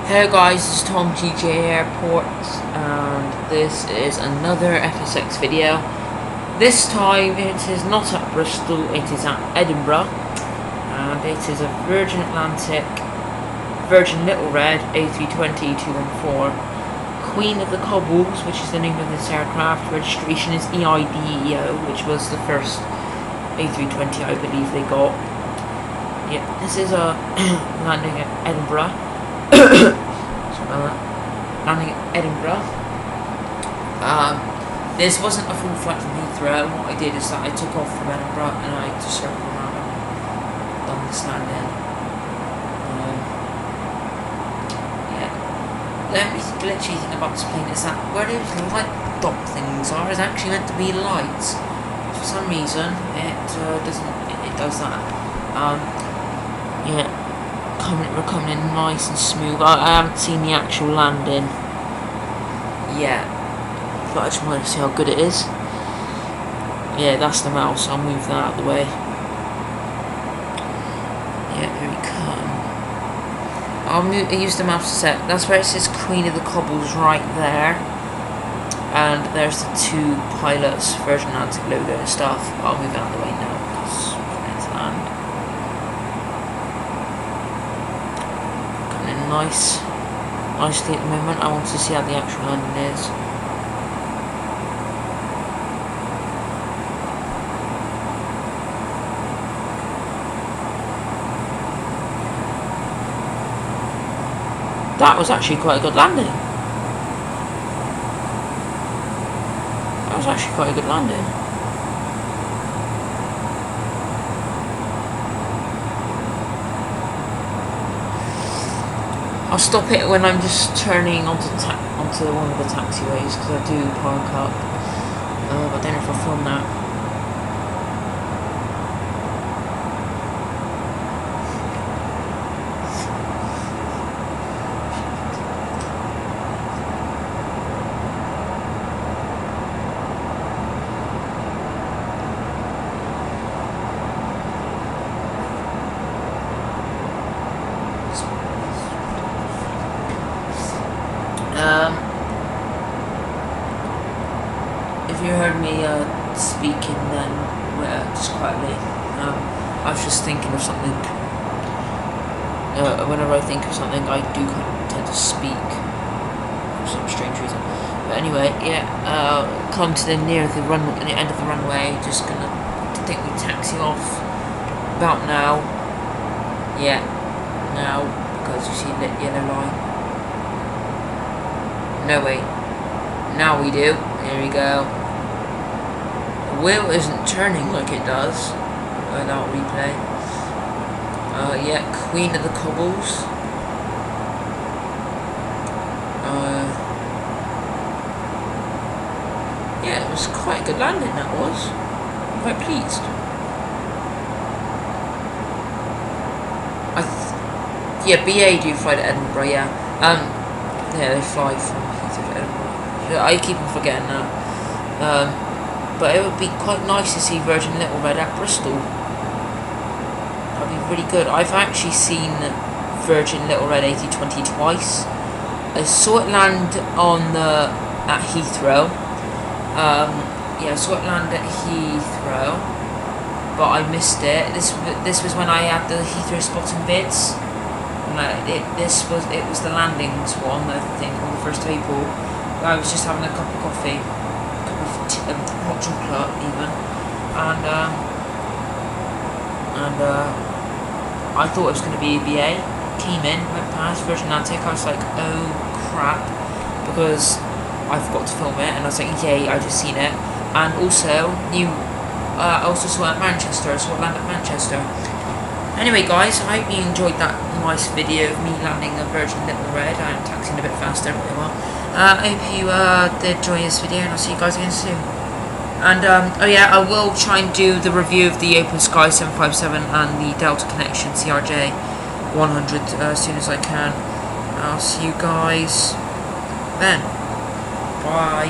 Hey guys, this is Tom GJ Airports, and this is another FSX video. This time it is not at Bristol, it is at Edinburgh, and it is a Virgin Atlantic, Virgin Little Red A320 214, Queen of the Cobbles, which is the name of this aircraft. Registration is EIDEO, which was the first A320 I believe they got. Yeah, this is a landing at Edinburgh. Landing at Edinburgh. This wasn't a full flight from Heathrow. What I did is that I took off from Edinburgh and I just circled around and done the stand in. The only glitchy thing about this plane is that where those light dot things are is actually meant to be lights. For some reason, it doesn't. It does that. Yeah. We're coming in nice and smooth. I haven't seen the actual landing yet, but I just wanted to see how good it is. Yeah, that's the mouse. I'll move that out of the way. Yeah, here we come. I'll use the mouse to set. That's where it says Queen of the Cobbles right there, and there's the two pilots, Virgin Atlantic logo and stuff. I'll move it out of the way now because it's land. Nicely at the moment. I want to see how the actual landing is. That was actually quite a good landing. I'll stop it when I'm just turning onto one of the taxiways because I do park up. I don't know if I'll film that. If you heard me speaking then, just quietly, I was just thinking of something. Whenever I think of something, I do kind of tend to speak for some strange reason. But anyway, yeah, come to the end of the runway. Just gonna think we taxi off about now. Yeah, now, because you see the yellow line. No wait. Now we do. There we go. The wheel isn't turning like it does without replay. Yeah, Queen of the Cobbles. Yeah, it was quite a good landing, that was. I'm quite pleased. Yeah, BA do fly to Edinburgh, yeah. Yeah, they fly from Heathrow to Edinburgh. I keep on forgetting that. But it would be quite nice to see Virgin Little Red at Bristol. That'd be really good. I've actually seen Virgin Little Red A320 twice. I saw it land at Heathrow. Yeah, I saw it land at Heathrow, but I missed it. This was when I had the Heathrow spotting bids. It was the landings one, I think, on the 1st of April. I was just having a cup of coffee, a cup of hot chocolate even, and I thought it was going to be a BA. Came in, went past Virgin Atlantic. I was like, oh crap, because I forgot to film it, and I was like, yay, I just seen it. And also, I also saw it at Manchester. I saw it land at Manchester. Anyway guys, I hope you enjoyed that nice video of me landing a Virgin Little Red. I'm taxiing a bit faster, but well. I hope you did enjoy this video, and I'll see you guys again soon. And oh yeah, I will try and do the review of the Open Sky 757 and the Delta Connection CRJ 100 as soon as I can. I'll see you guys then. Bye.